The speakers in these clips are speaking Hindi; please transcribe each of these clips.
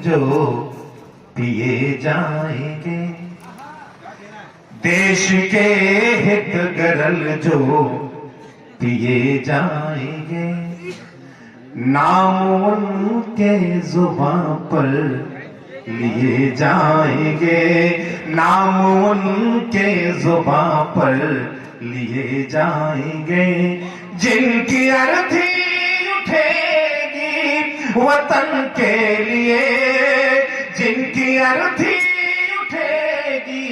जो पिए जाएंगे, देश के हित गरल जो पिए जाएंगे, नाम उनके जुबां पर लिए जाएंगे, नाम उनके जुबां पर लिए जाएंगे। जिनकी अर्थी उठेगी वतन के लिए, जिनकी अर्थी उठेगी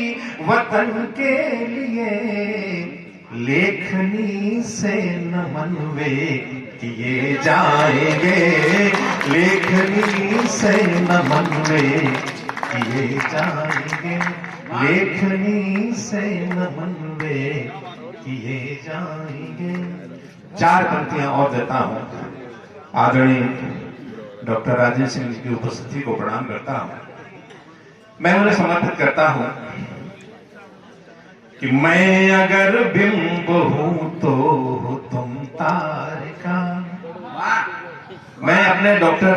वतन के लिए, लेखनी से नमन वे किए जाएंगे, लेखनी से नमन वे किए जाएंगे, लेखनी से नमन वे किए जाएंगे। 4 पंक्तियां और देता हूं। आदरणीय डॉक्टर राजेश सिंह जी की उपस्थिति को प्रणाम करता हूं। मैं उन्हें समर्पित करता हूं कि मैं अगर बिंब हूं तो तुम तारिका। मैं अपने डॉक्टर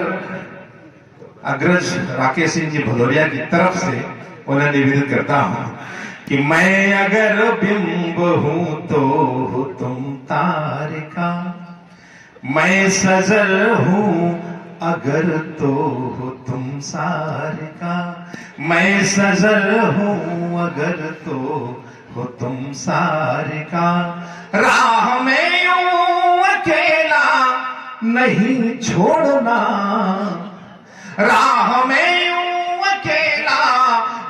अग्रज राकेश सिंह जी भदौरिया की तरफ से उन्हें निवेदित करता हूं कि मैं अगर बिंब हूं तो तुम तारिका, मैं सजल हूं अगर तो तुम सारिका, मैं सजल हूं अगर तो हो तुम सारिका। राह में यूं अकेला नहीं छोड़ना, राह में यूं अकेला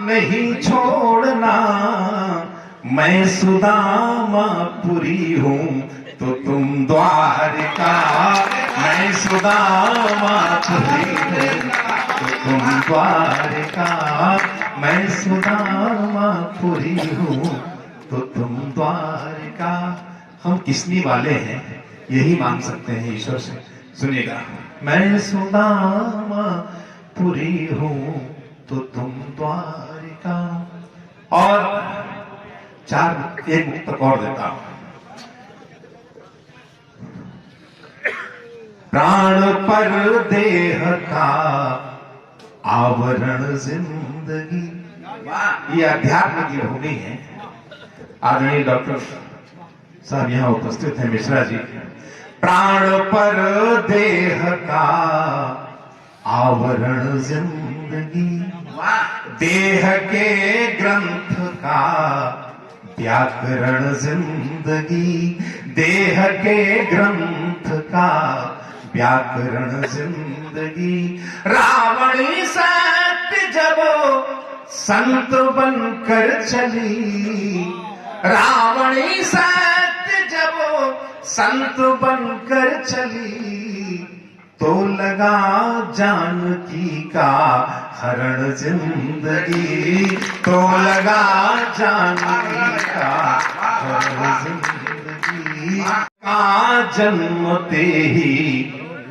नहीं छोड़ना, मैं सुदामापुरी हूं तो तुम द्वारिका, मैं सुदामापुरी हूं तो तुम द्वारिका, मैं सुदामापुरी हूं तो तुम द्वारिका। हम किसनी वाले हैं यही मांग सकते हैं ईश्वर से। सुनिएगा, मैं सुदामापुरी हूं तो तुम द्वारिका। और 1 मुक्त और देता हूं। प्राण पर देह का आवरण जिंदगी, ये अध्यात्म की भूमि है। आदरणीय डॉक्टर साहब यहां उपस्थित हैं, मिश्रा जी। प्राण पर देह का आवरण जिंदगी, देह के ग्रंथ का व्याकरण जिंदगी, देह के ग्रंथ का व्याकरण जिंदगी। रावणी सत्य जब संत बनकर चली, रावणी सत्य जब संत बनकर चली, तो लगा जानकी का हरण जिंदगी, तो लगा जानकी का हरण जिंदगी। का जन्मते ही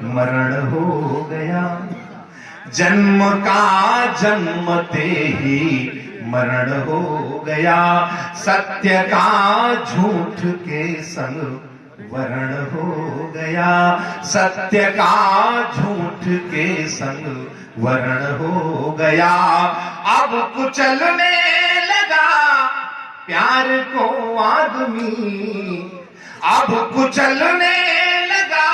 मरण हो गया, जन्म का जन्मते ही मरण हो गया, सत्य का झूठ के संग वरण हो गया, सत्य का झूठ के संग वरण हो गया। अब कुचलने लगा प्यार को आदमी, अब कुचलने लगा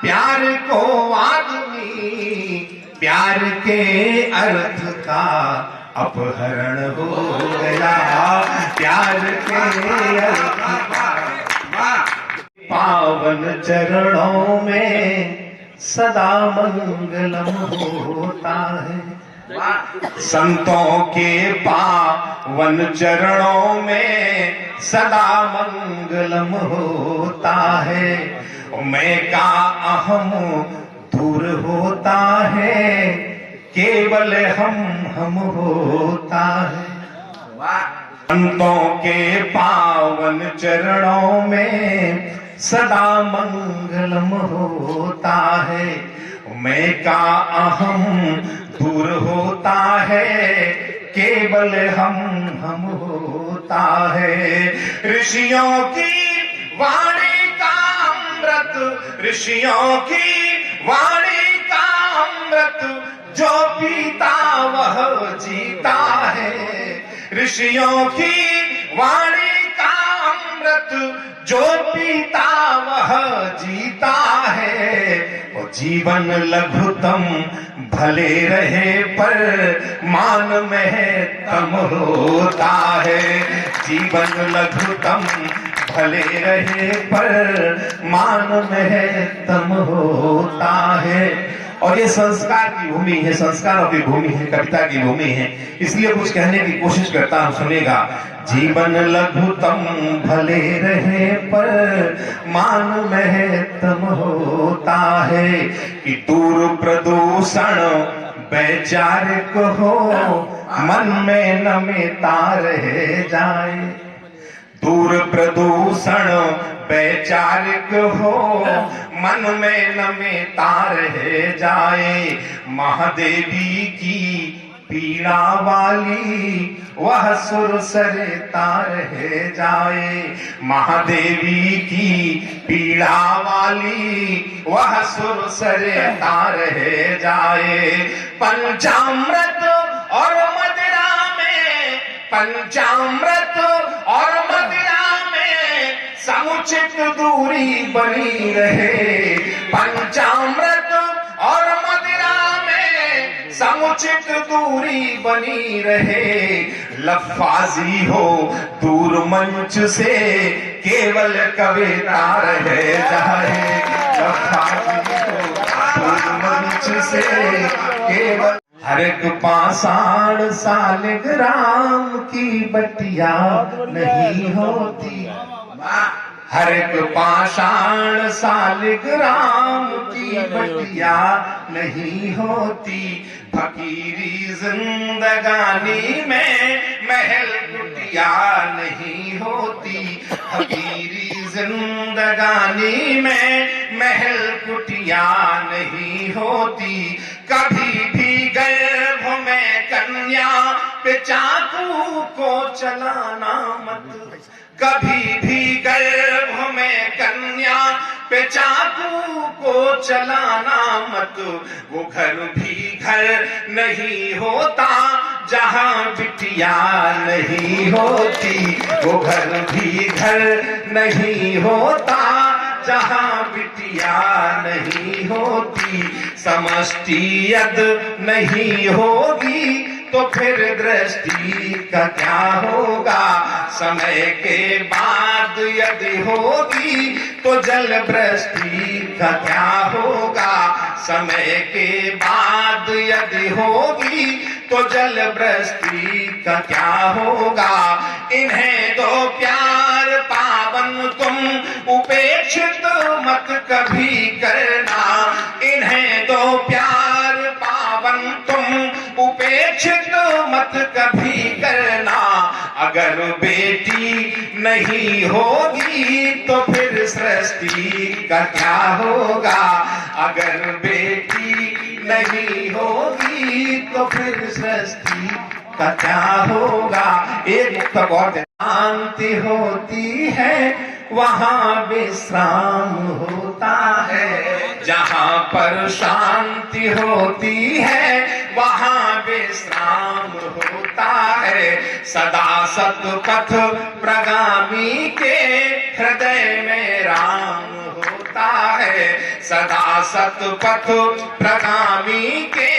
प्यार को आदमी, प्यार के अर्थ का अपहरण हो गया, प्यार के अर्थ का। पावन चरणों में सदा मंगलम होता है, संतों के पावन चरणों में सदा मंगलम होता है। मैं का अहम दूर होता है, केवल हम होता है। संतों के पावन चरणों में सदा मंगलम होता है। मैं का अहम दूर होता है, केवल हम होता है। ऋषियों की वाणी का अमृत, ऋषियों की वाणी का अमृत जो पीता वह जीता है, ऋषियों की वाणी का अमृत जो पीता वह जीता है। वो जीवन लघुतम भले रहे पर मान महत्तम होता है, जीवन लघुतम भले रहे पर मान महत्तम होता है। और ये संस्कार की भूमि है, संस्कारों की भूमि है, कविता की भूमि है, इसलिए कुछ कहने की कोशिश करता हूं, सुनेगा। जीवन लघुतम भले रहे पर मान महत्तम होता है, कि दूर प्रदूषण वैचारिक हो मन में नमिता रह जाए, दूर प्रदूषण वैचारिक हो मन में नमिता रह जाए। महादेवी की पीड़ा वाली वह सुर सरिता रह जाए, महादेवी की पीड़ा वाली वह सुर सरिता रह जाए। पंचामृत और मदिरा में, पंचामृत और मदिरा में समुचित दूरी बनी रहे, पंचामृत और मदिरा में समुचित दूरी बनी रहे। लफ्फाजी हो दूर मंच से केवल कविता रह जाए, लफ्फाजी हो दूर मंच से केवल। हर एक पाषाण सालिग्राम की बटिया नहीं होती, हर एक पाषाण सालिग्राम की बटिया नहीं होती। फकीरी जिंदगानी में महल कुटिया नहीं होती, फकीरी जिंदगानी में महल कुटिया नहीं होती। कभी भी गर्भ में कन्या पे चाकू को चलाना मत, कभी भी गर्भ में कन्या पे चाकू को चलाना मत। वो घर भी घर नहीं होता जहाँ बिटिया नहीं होती, वो घर भी घर नहीं होता जहाँ बिटिया नहीं होती। समष्टि यदि नहीं होगी तो फिर दृष्टि का क्या होगा, समय के बाद यदि होगी तो जल वृष्टि का क्या होगा, समय के बाद यदि होगी तो जल वृष्टि का क्या होगा। इन्हें दो प्यार पावन तुम उपेक्षित मत कभी करना, इन्हें दो प्यार पावन तुम उपेक्षित मत कभी करना। अगर बेटी नहीं होगी तो फिर सृष्टि का क्या होगा, अगर बेटी नहीं होगी तो फिर सृष्टि का क्या होगा। एक मुक्तक और शांति होती है वहाँ विश्राम होता है, जहाँ पर शांति होती है वहाँ विश्राम होता है। सदा सतपथ प्रगामी के हृदय में राम होता है, सदा सतपथ प्रगामी के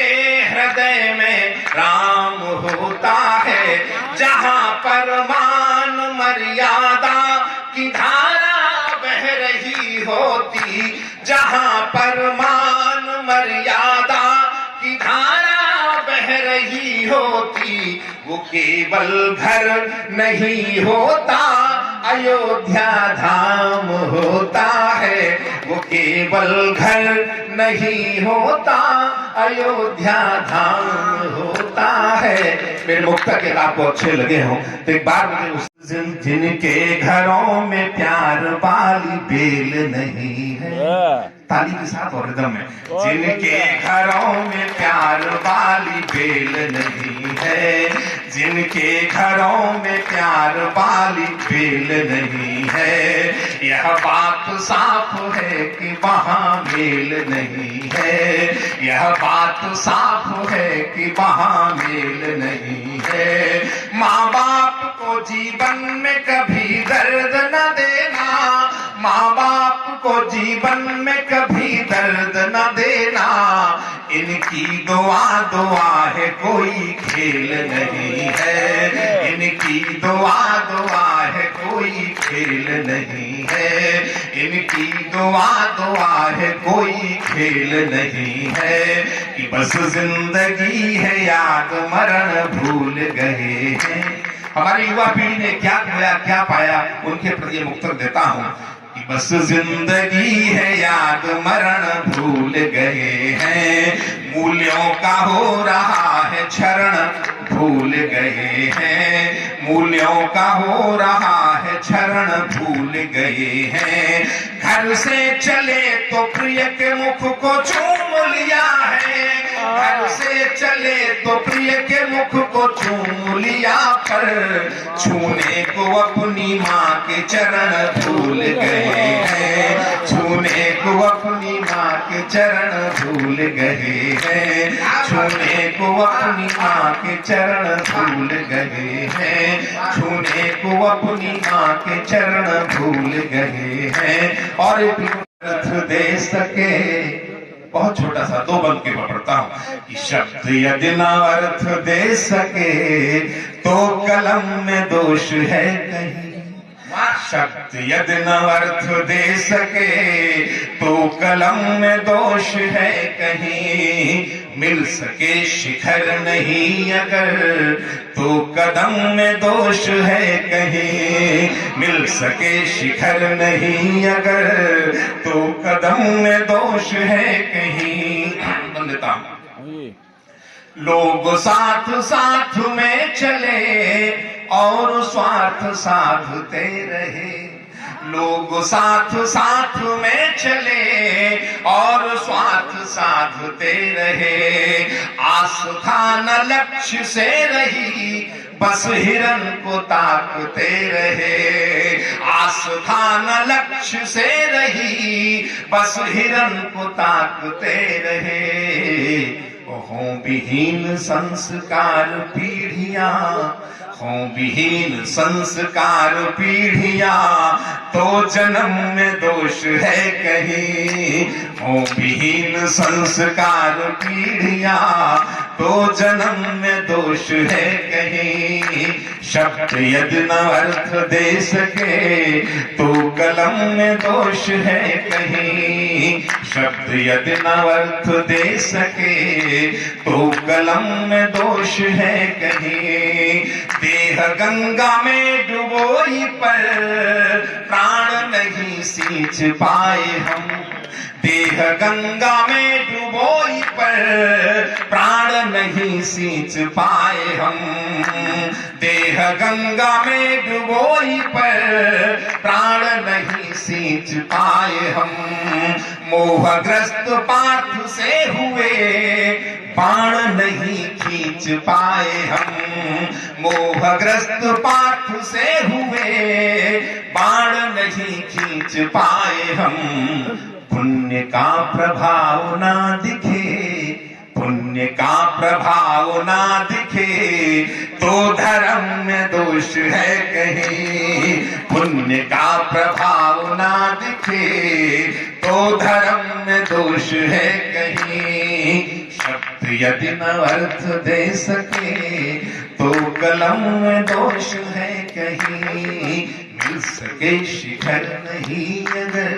हृदय में राम होता है। जहाँ पर मान मर्यादा की धारा बह रही होती, जहाँ पर मान मर्यादा की धारा बह रही होती, वो केवल घर नहीं होता अयोध्या धाम होता है, वो केवल घर नहीं होता अयोध्या धाम होता है। मेरे मुक्तक के आपको अच्छे लगे हों तो एक बार मुझे उस जिनके घरों में प्यार वाली बेल नहीं है, ताली के साथ और रिदम में, जिनके घरों में प्यार वाली बेल नहीं है, जिनके घरों में प्यार वाली बेल नहीं है, यह बात साफ है कि वहाँ मेल नहीं है, यह बात साफ है कि वहाँ मेल नहीं है। माँ बाप को जीवन में कभी दर्द न देना, माँ बाप को जीवन में कभी दर्द न देना, इनकी दुआ है कोई खेल नहीं है, इनकी दुआ है कोई खेल नहीं है, इनकी दुआ है कोई खेल नहीं है, कि बस जिंदगी है याद मरण भूल गए हैं। हमारी युवा पीढ़ी ने क्या खोया क्या पाया, उनके प्रति उत्तर देता हूं कि बस जिंदगी है याद मरण भूल गए हैं, मूल्यों का हो रहा है क्षरण भूल गए हैं, मूल्यों का हो रहा है क्षरण भूल गए हैं। घर से चले तो प्रिय के मुख को चूम लिया है, घर से चले तो प्रिय के मुख को चूम लिया, पर छूने को अपनी माँ के चरण भूल गए हैं, छूने को अपनी माँ के चरण भूल गए हैं, छूने को अपनी माँ के चरण भूल गए हैं, छूने को अपनी माँ के चरण भूल गए हैं। और अर्थ दे सके, बहुत छोटा सा 2 बंद के पढ़ता हूं कि शब्द यदि न अर्थ दे सके तो कलम में दोष है कहीं, शब्द यदि न अर्थ दे सके तो कलम में दोष है कहीं, मिल सके शिखर नहीं अगर तो कदम में दोष है कहीं, मिल सके शिखर नहीं अगर तो कदम में दोष है कहीं। बंदता लोग साथ साथ में चले और स्वार्थ साधते रहे, लोग साथ साथ में चले और स्वार्थ साधते रहे, आस्था न लक्ष्य से रही बस हिरन को ताकते रहे, आस्था न लक्ष्य से रही बस हिरन को ताकते रहे। हों विहीन संस्कार पीढ़ियां, हों विहीन संस्कार पीढ़ियां तो जन्म में दोष है कहीं, हों विहीन संस्कार पीढ़ियां तो जन्म में दोष है कहीं। शब्द यदि न अर्थ दे सके तो कलम में दोष है कहीं, शब्द यदि न अर्थ दे सके तो कलम में दोष है कहीं। देह गंगा में डुबोई पर प्राण नहीं सींच पाए हम, देह गंगा में डुबोई पर प्राण नहीं सींच पाए हम, देह गंगा में डुबोई पर प्राण नहीं सींच पाए हम। मोहग्रस्त पार्थ से हुए बाण नहीं खींच पाए हम, मोहग्रस्त पार्थ से हुए बाण नहीं खींच पाए हम। पुण्य का प्रभाव ना दिखे, पुण्य का प्रभाव ना दिखे तो धर्म में दोष है कहीं, पुण्य का प्रभाव ना दिखे तो धर्म में दोष है कहीं। शब्द यदि न अर्थ दे सके तो कलम में दोष है कहीं, मिल सके शिखर नहीं अगर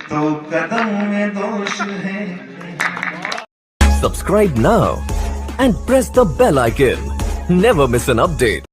तो कदम में दोष है। Subscribe now and press the bell icon. Never miss an update.